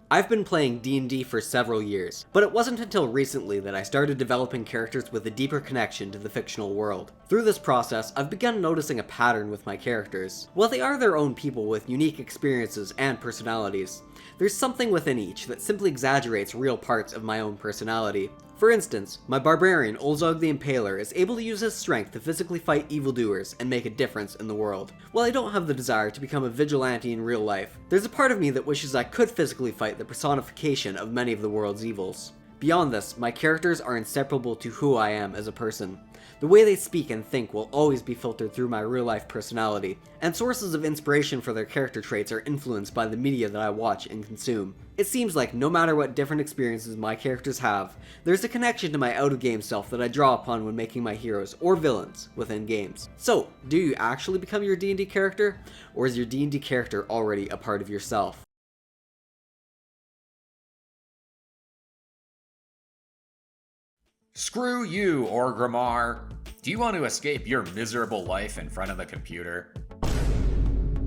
I've been playing D&D for several years, but it wasn't until recently that I started developing characters with a deeper connection to the fictional world. Through this process, I've begun noticing a pattern with my characters. While they are their own people with unique experiences and personalities, there's something within each that simply exaggerates real parts of my own personality. For instance, my barbarian Olzog the Impaler is able to use his strength to physically fight evildoers and make a difference in the world. While I don't have the desire to become a vigilante in real life, there's a part of me that wishes I could physically fight the personification of many of the world's evils. Beyond this, my characters are inseparable to who I am as a person. The way they speak and think will always be filtered through my real-life personality, and sources of inspiration for their character traits are influenced by the media that I watch and consume. It seems like no matter what different experiences my characters have, there's a connection to my out-of-game self that I draw upon when making my heroes or villains within games. So, do you actually become your D&D character, or is your D&D character already a part of yourself? Screw you, Orgrimmar! Do you want to escape your miserable life in front of the computer?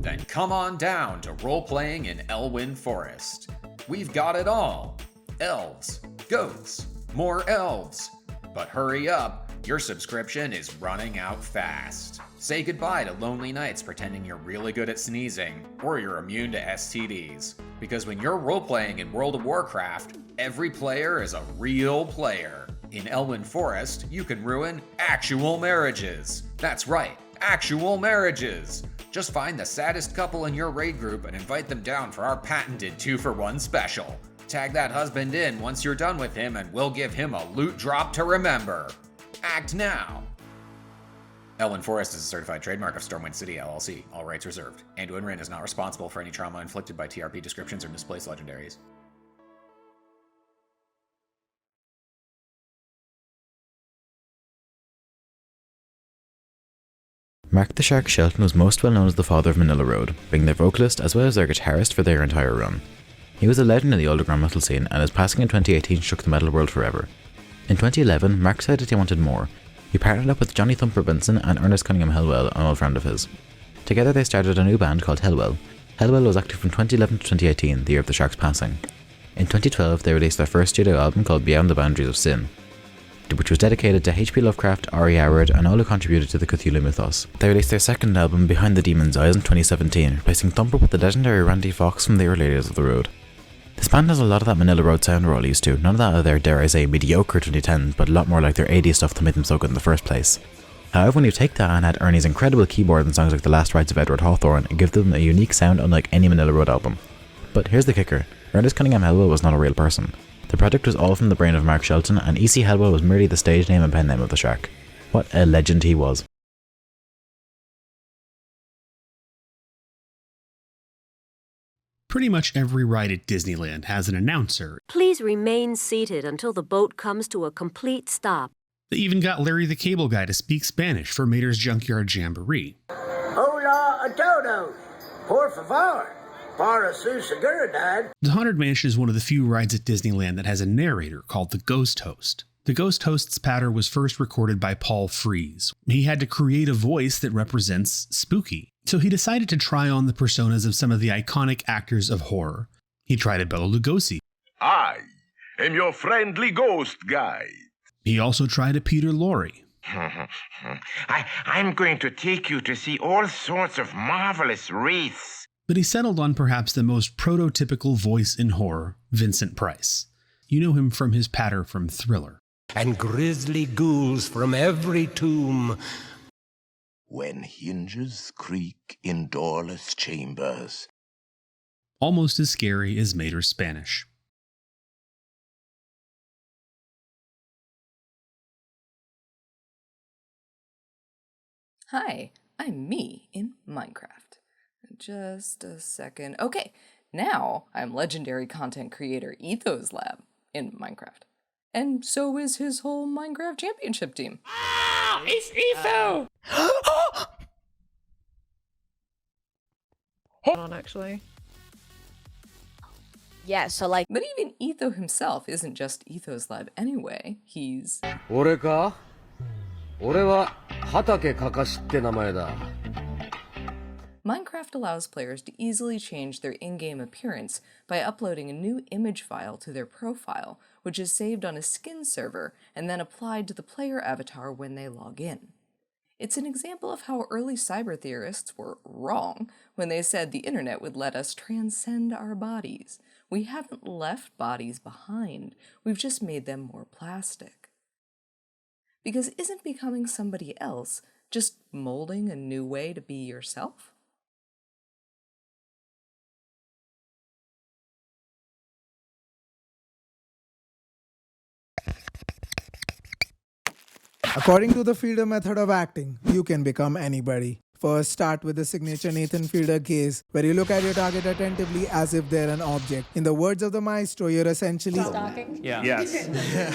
Then come on down to role-playing in Elwynn Forest. We've got it all. Elves, ghosts, more elves. But hurry up, your subscription is running out fast. Say goodbye to lonely nights pretending you're really good at sneezing, or you're immune to STDs. Because when you're role-playing in World of Warcraft, every player is a real player. In Elwynn Forest, you can ruin actual marriages. That's right, actual marriages. Just find the saddest couple in your raid group and invite them down for our patented 2-for-1 special. Tag that husband in once you're done with him and we'll give him a loot drop to remember. Act now. Elwynn Forest is a certified trademark of Stormwind City, LLC. All rights reserved. Anduin Wrynn is not responsible for any trauma inflicted by TRP descriptions or misplaced legendaries. Mark the Shark Shelton was most well known as the father of Manila Road, being their vocalist as well as their guitarist for their entire run. He was a legend in the underground metal scene, and his passing in 2018 shook the metal world forever. In 2011, Mark decided he wanted more. He partnered up with Johnny Thumper Benson and Ernest Cunningham Hellwell, an old friend of his. Together they started a new band called Hellwell. Hellwell was active from 2011 to 2018, the year of the Shark's passing. In 2012 they released their first studio album called Beyond the Boundaries of Sin, which was dedicated to H.P. Lovecraft, R.E. Howard, and all who contributed to the Cthulhu mythos. They released their second album, Behind the Demon's Eyes, in 2017, replacing Thumper with the legendary Randy Fox from the early days of the road. This band has a lot of that Manila Road sound we're all used to, none of that of their, dare I say, mediocre 2010s, but a lot more like their 80s stuff that made them so good in the first place. However, when you take that and add Ernie's incredible keyboard and songs like The Last Rites of Edward Hawthorne, it gives them a unique sound unlike any Manila Road album. But here's the kicker, Ernest Cunningham Hellwell was not a real person. The project was all from the brain of Mark Shelton, and E.C. Hellwell was merely the stage name and pen name of the Shark. What a legend he was. Pretty much every ride at Disneyland has an announcer. Please remain seated until the boat comes to a complete stop. They even got Larry the Cable Guy to speak Spanish for Mater's Junkyard Jamboree. Hola a todos, por favor. Para su seguridad. The Haunted Mansion is one of the few rides at Disneyland that has a narrator called the Ghost Host. The Ghost Host's patter was first recorded by Paul Frees. He had to create a voice that represents spooky, so he decided to try on the personas of some of the iconic actors of horror. He tried a Bela Lugosi. I am your friendly ghost guide. He also tried a Peter Lorre. I'm going to take you to see all sorts of marvelous wreaths. But he settled on perhaps the most prototypical voice in horror, Vincent Price. You know him from his patter from Thriller. And grisly ghouls from every tomb. When hinges creak in doorless chambers. Almost as scary as Mater's Spanish. Hi, I'm me in Minecraft. Just a second. Okay, now I'm legendary content creator Ethos Lab in Minecraft. And so is his whole Minecraft championship team. Ah, it's Etho! Hold on, actually. Yeah, so like... But even Etho himself isn't just Ethos Lab anyway. He's... 俺か?俺は畑かかしって名前だ。Minecraft allows players to easily change their in-game appearance by uploading a new image file to their profile, which is saved on a skin server and then applied to the player avatar when they log in. It's an example of how early cyber theorists were wrong when they said the internet would let us transcend our bodies. We haven't left bodies behind, we've just made them more plastic. Because isn't becoming somebody else just molding a new way to be yourself? According to the Fielder method of acting, you can become anybody. First, start with the signature Nathan Fielder gaze, where you look at your target attentively as if they're an object. In the words of the maestro, you're essentially... Stalking? Yeah. Yes.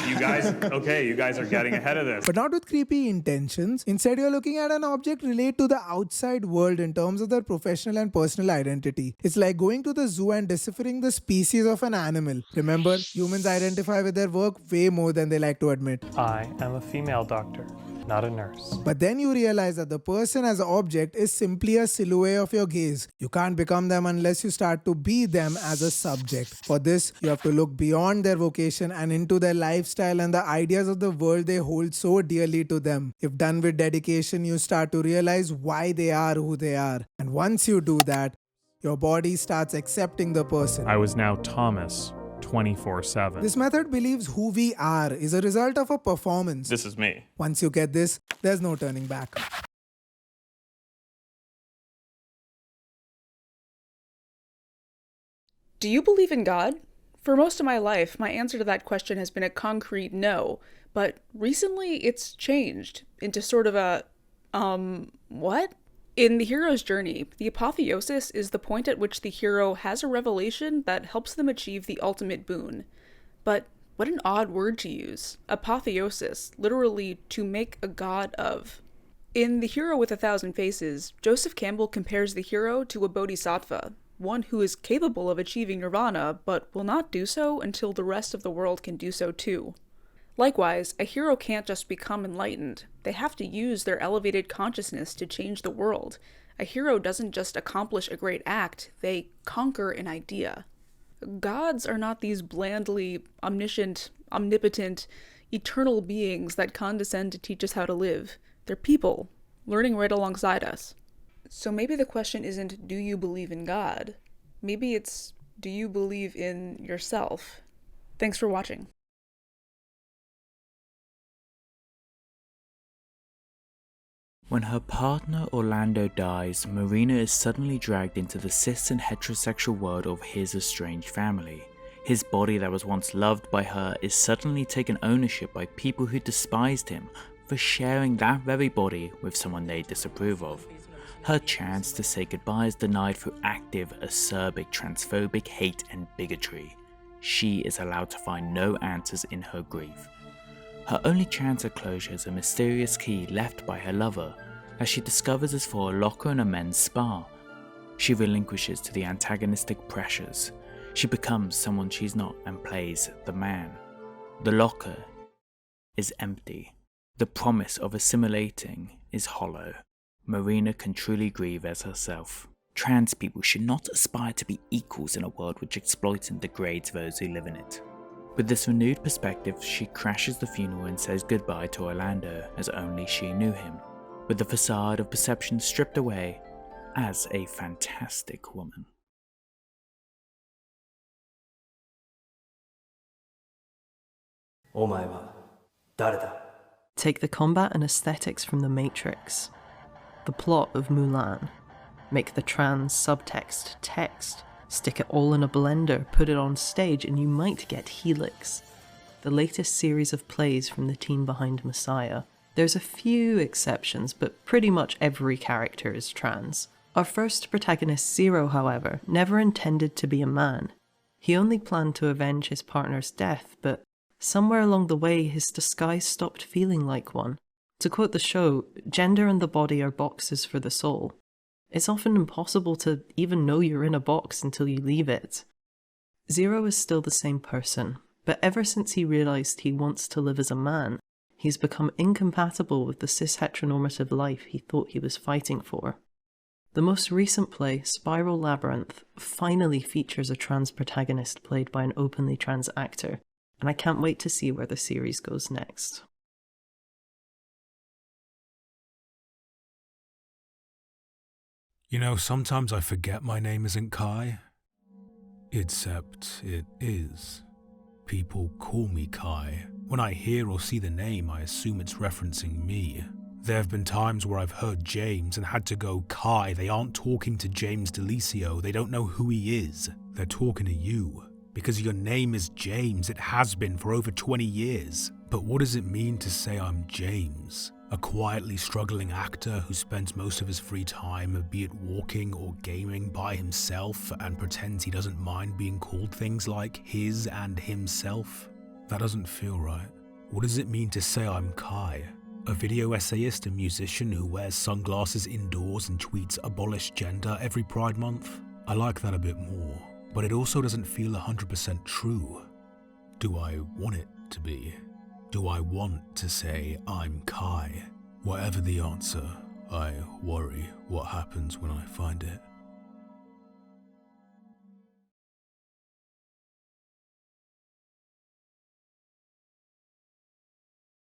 You guys are getting ahead of this. But not with creepy intentions. Instead, you're looking at an object relate to the outside world in terms of their professional and personal identity. It's like going to the zoo and deciphering the species of an animal. Remember, humans identify with their work way more than they like to admit. I am a female doctor, not a nurse. But then you realize that the person as an object is simply a silhouette of your gaze. You can't become them unless you start to be them as a subject. For this, you have to look beyond their vocation and into their lifestyle and the ideas of the world they hold so dearly to them. If done with dedication, you start to realize why they are who they are. And once you do that, your body starts accepting the person. I was now Thomas, 24/7. This method believes who we are is a result of a performance. This is me. Once you get this, there's no turning back. Do you believe in God? For most of my life, my answer to that question has been a concrete no, but recently it's changed into sort of a, what? In the hero's journey, the apotheosis is the point at which the hero has a revelation that helps them achieve the ultimate boon. But what an odd word to use. Apotheosis, literally to make a god of. In The Hero with 1,000 Faces, Joseph Campbell compares the hero to a bodhisattva, one who is capable of achieving nirvana, but will not do so until the rest of the world can do so too. Likewise, a hero can't just become enlightened. They have to use their elevated consciousness to change the world. A hero doesn't just accomplish a great act, they conquer an idea. Gods are not these blandly omniscient, omnipotent, eternal beings that condescend to teach us how to live. They're people, learning right alongside us. So maybe the question isn't, do you believe in God? Maybe it's, do you believe in yourself? Thanks for watching. When her partner Orlando dies, Marina is suddenly dragged into the cis and heterosexual world of his estranged family. His body that was once loved by her is suddenly taken ownership by people who despised him for sharing that very body with someone they disapprove of. Her chance to say goodbye is denied through active, acerbic, transphobic hate and bigotry. She is allowed to find no answers in her grief. Her only chance at closure is a mysterious key left by her lover, as she discovers is for a locker in a men's spa. She relinquishes to the antagonistic pressures. She becomes someone she's not and plays the man. The locker is empty. The promise of assimilating is hollow. Marina can truly grieve as herself. Trans people should not aspire to be equals in a world which exploits and degrades those who live in it. With this renewed perspective, she crashes the funeral and says goodbye to Orlando as only she knew him, with the facade of perception stripped away as a fantastic woman. Take the combat and aesthetics from The Matrix, the plot of Mulan, make the trans subtext text, stick it all in a blender, put it on stage, and you might get Helix, the latest series of plays from the team behind Messiah. There's a few exceptions, but pretty much every character is trans. Our first protagonist, Zero, however, never intended to be a man. He only planned to avenge his partner's death, but somewhere along the way his disguise stopped feeling like one. To quote the show, gender and the body are boxes for the soul. It's often impossible to even know you're in a box until you leave it. Zero is still the same person, but ever since he realized he wants to live as a man, he's become incompatible with the cis-heteronormative life he thought he was fighting for. The most recent play, Spiral Labyrinth, finally features a trans protagonist played by an openly trans actor, and I can't wait to see where the series goes next. You know, sometimes I forget my name isn't Kai. Except it is. People call me Kai. When I hear or see the name, I assume it's referencing me. There have been times where I've heard James and had to go, Kai, they aren't talking to James Delisio, they don't know who he is. They're talking to you. Because your name is James, it has been for over 20 years. But what does it mean to say I'm James? A quietly struggling actor who spends most of his free time, be it walking or gaming, by himself and pretends he doesn't mind being called things like his and himself? That doesn't feel right. What does it mean to say I'm Kai? A video essayist and musician who wears sunglasses indoors and tweets abolish gender every Pride Month? I like that a bit more, but it also doesn't feel 100% true. Do I want it to be? Do I want to say I'm Kai? Whatever the answer, I worry what happens when I find it.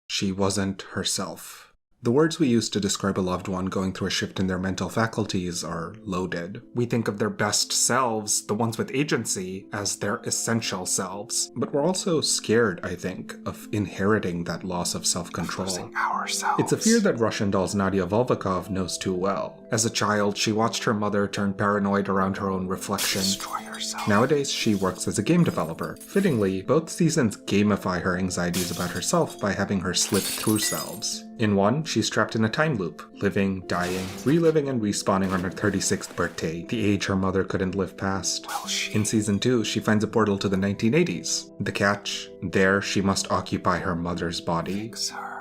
She wasn't herself. The words we use to describe a loved one going through a shift in their mental faculties are loaded. We think of their best selves, the ones with agency, as their essential selves. But we're also scared, I think, of inheriting that loss of self-control. Losing ourselves. It's a fear that Russian Doll's Nadia Volvikov knows too well. As a child, she watched her mother turn paranoid around her own reflection. Destroy herself. Nowadays, she works as a game developer. Fittingly, both seasons gamify her anxieties about herself by having her slip through selves. In one, she's trapped in a time loop, living, dying, reliving and respawning on her 36th birthday, the age her mother couldn't live past. In season 2, she finds a portal to the 1980s. The catch? There, she must occupy her mother's body.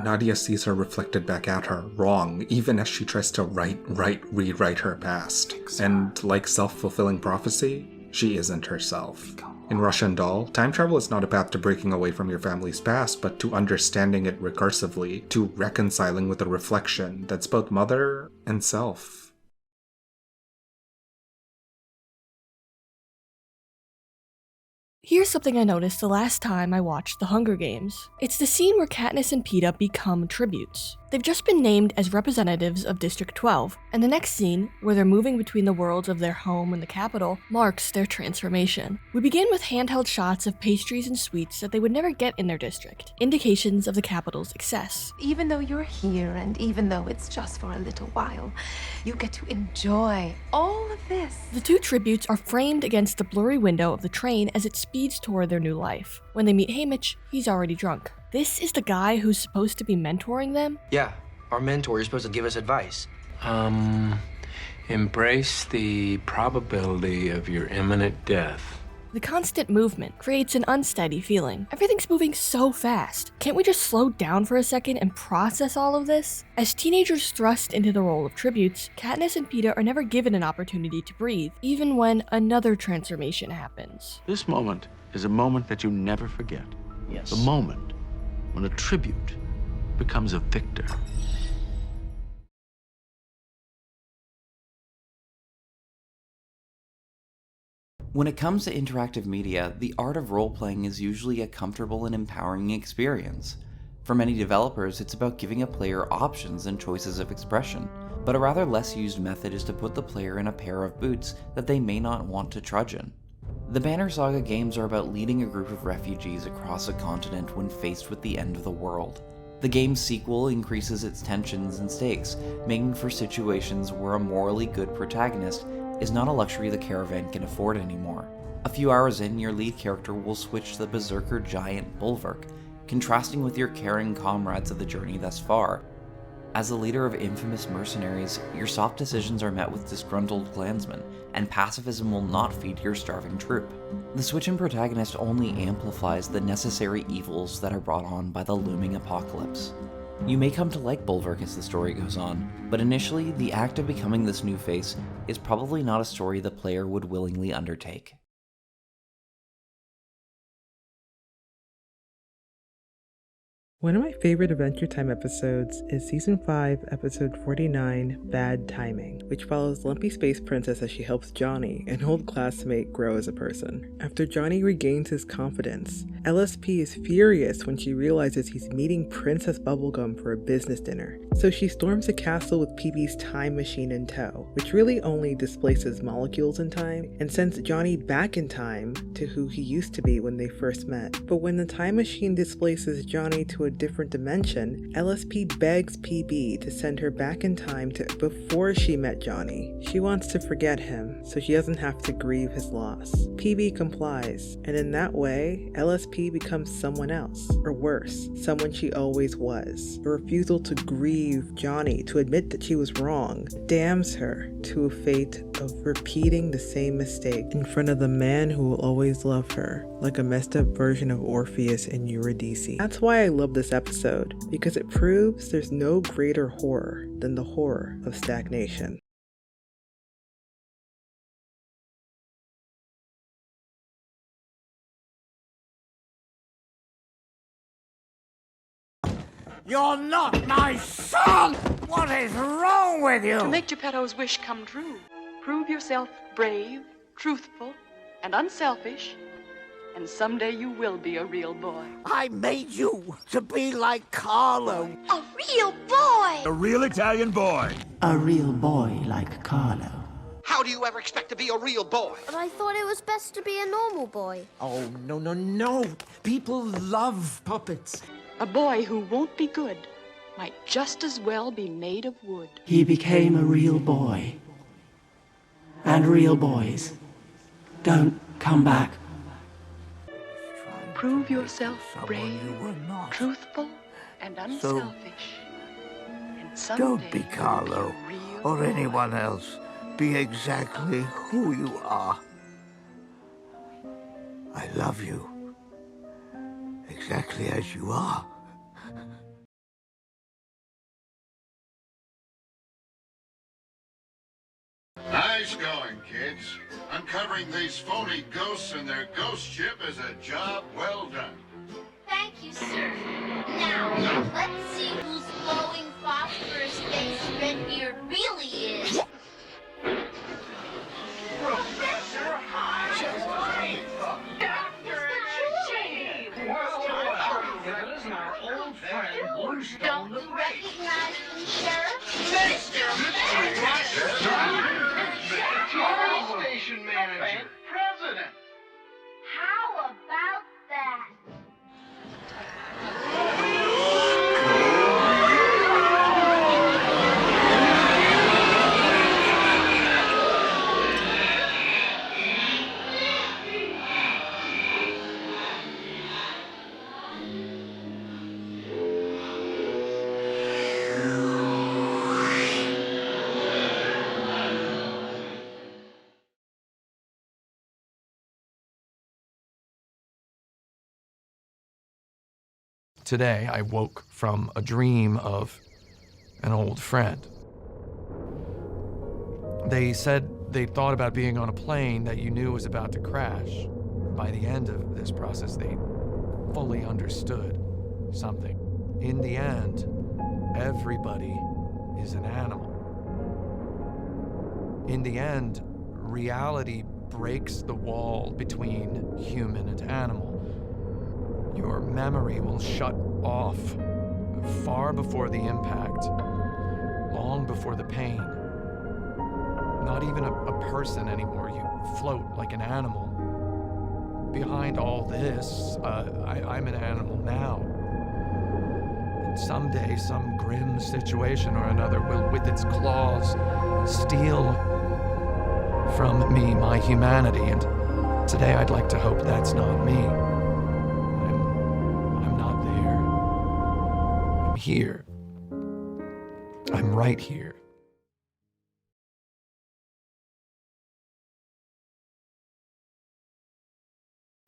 Nadia sees her reflected back at her, wrong, even as she tries to rewrite her past. And like self-fulfilling prophecy, she isn't herself. In Russian Doll, time travel is not a path to breaking away from your family's past, but to understanding it recursively, to reconciling with a reflection that's both mother and self. Here's something I noticed the last time I watched The Hunger Games. It's the scene where Katniss and Peeta become tributes. They've just been named as representatives of District 12, and the next scene, where they're moving between the worlds of their home and the capital, marks their transformation. We begin with handheld shots of pastries and sweets that they would never get in their district, indications of the capital's success. Even though you're here, and even though it's just for a little while, you get to enjoy all of this. The two tributes are framed against the blurry window of the train as it speeds toward their new life. When they meet Haymitch, he's already drunk. This is the guy who's supposed to be mentoring them? Yeah, our mentor is supposed to give us advice. Embrace the probability of your imminent death. The constant movement creates an unsteady feeling. Everything's moving so fast. Can't we just slow down for a second and process all of this? As teenagers thrust into the role of tributes, Katniss and Peeta are never given an opportunity to breathe, even when another transformation happens. This moment is a moment that you never forget. Yes. The moment when a tribute becomes a victor. When it comes to interactive media, the art of role-playing is usually a comfortable and empowering experience. For many developers, it's about giving a player options and choices of expression, but a rather less used method is to put the player in a pair of boots that they may not want to trudge in. The Banner Saga games are about leading a group of refugees across a continent when faced with the end of the world. The game's sequel increases its tensions and stakes, making for situations where a morally good protagonist is not a luxury the caravan can afford anymore. A few hours in, your lead character will switch to the berserker giant Bulwark, contrasting with your caring comrades of the journey thus far. As the leader of infamous mercenaries, your soft decisions are met with disgruntled clansmen, and pacifism will not feed your starving troop. The switch in protagonist only amplifies the necessary evils that are brought on by the looming apocalypse. You may come to like Bulwark as the story goes on, but initially, the act of becoming this new face is probably not a story the player would willingly undertake. One of my favorite Adventure Time episodes is Season 5, Episode 49, Bad Timing, which follows Lumpy Space Princess as she helps Johnny, an old classmate, grow as a person. After Johnny regains his confidence, LSP is furious when she realizes he's meeting Princess Bubblegum for a business dinner. So she storms the castle with PB's time machine in tow, which really only displaces molecules in time, and sends Johnny back in time to who he used to be when they first met. But when the time machine displaces Johnny to a different dimension, LSP begs PB to send her back in time to before she met Johnny. She wants to forget him, so she doesn't have to grieve his loss. PB complies, and in that way, LSP becomes someone else, or worse, someone she always was. The refusal to grieve Johnny, to admit that she was wrong, damns her to a fate of repeating the same mistake in front of the man who will always love her, like a messed up version of Orpheus in Eurydice. That's why I love this episode, because it proves there's no greater horror than the horror of stagnation. You're not my son! What is wrong with you? To make Geppetto's wish come true, prove yourself brave, truthful, and unselfish, and someday you will be a real boy. I made you to be like Carlo. A real boy! A real Italian boy. A real boy like Carlo. How do you ever expect to be a real boy? But I thought it was best to be a normal boy. Oh, no. People love puppets. A boy who won't be good might just as well be made of wood. He became a real boy. And real boys don't come back. Prove yourself brave, truthful, and unselfish. And someday Don't be Carlo or anyone else. Be exactly who you are. I love you. Exactly as you are. Nice going, kids. Uncovering these phony ghosts and their ghost ship is a job well done. Thank you, sir. Now, let's see whose glowing phosphorus-based Redbeard really is. Professor Hyde! Dr. Shade! That is my old friend Bluestone. Don't you recognize him, Sheriff? Mr. Station manager. President. How about that? Today, I woke from a dream of an old friend. They said they thought about being on a plane that you knew was about to crash. By the end of this process, they fully understood something. In the end, everybody is an animal. In the end, reality breaks the wall between human and animal. Your memory will shut off far before the impact, long before the pain. Not even a person anymore. You float like an animal. Behind all this, I'm an animal now. And someday, some grim situation or another will, with its claws, steal from me my humanity. And today I'd like to hope that's not me. Here. I'm right here.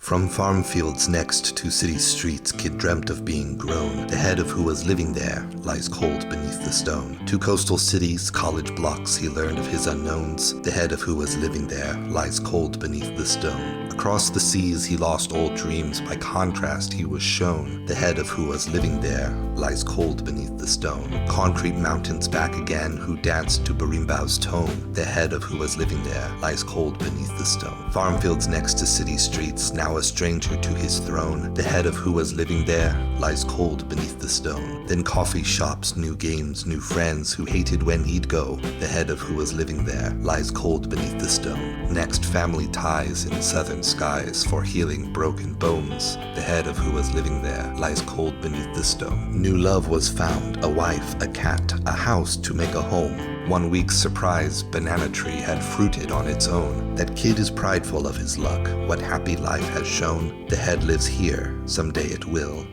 From farm fields next to city streets, Kid dreamt of being grown. The head of who was living there lies cold beneath the stone. To coastal cities, college blocks, he learned of his unknowns. The head of who was living there lies cold beneath the stone. Across the seas he lost old dreams, by contrast he was shown. The head of who was living there lies cold beneath the stone. Concrete mountains back again, who danced to Barimbao's tone. The head of who was living there lies cold beneath the stone. Farm fields next to city streets, now a stranger to his throne. The head of who was living there lies cold beneath the stone. Then coffee shops, new games, new friends, who hated when he'd go. The head of who was living there lies cold beneath the stone. Next, family ties in southern skies for healing broken bones. The head of who was living there lies cold beneath the stone. New love was found, a wife, a cat, a house to make a home. 1 week's surprise, banana tree had fruited on its own. That kid is prideful of his luck, what happy life has shown. The head lives here, someday it will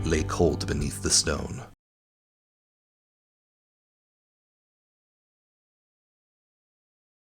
lay cold beneath the stone.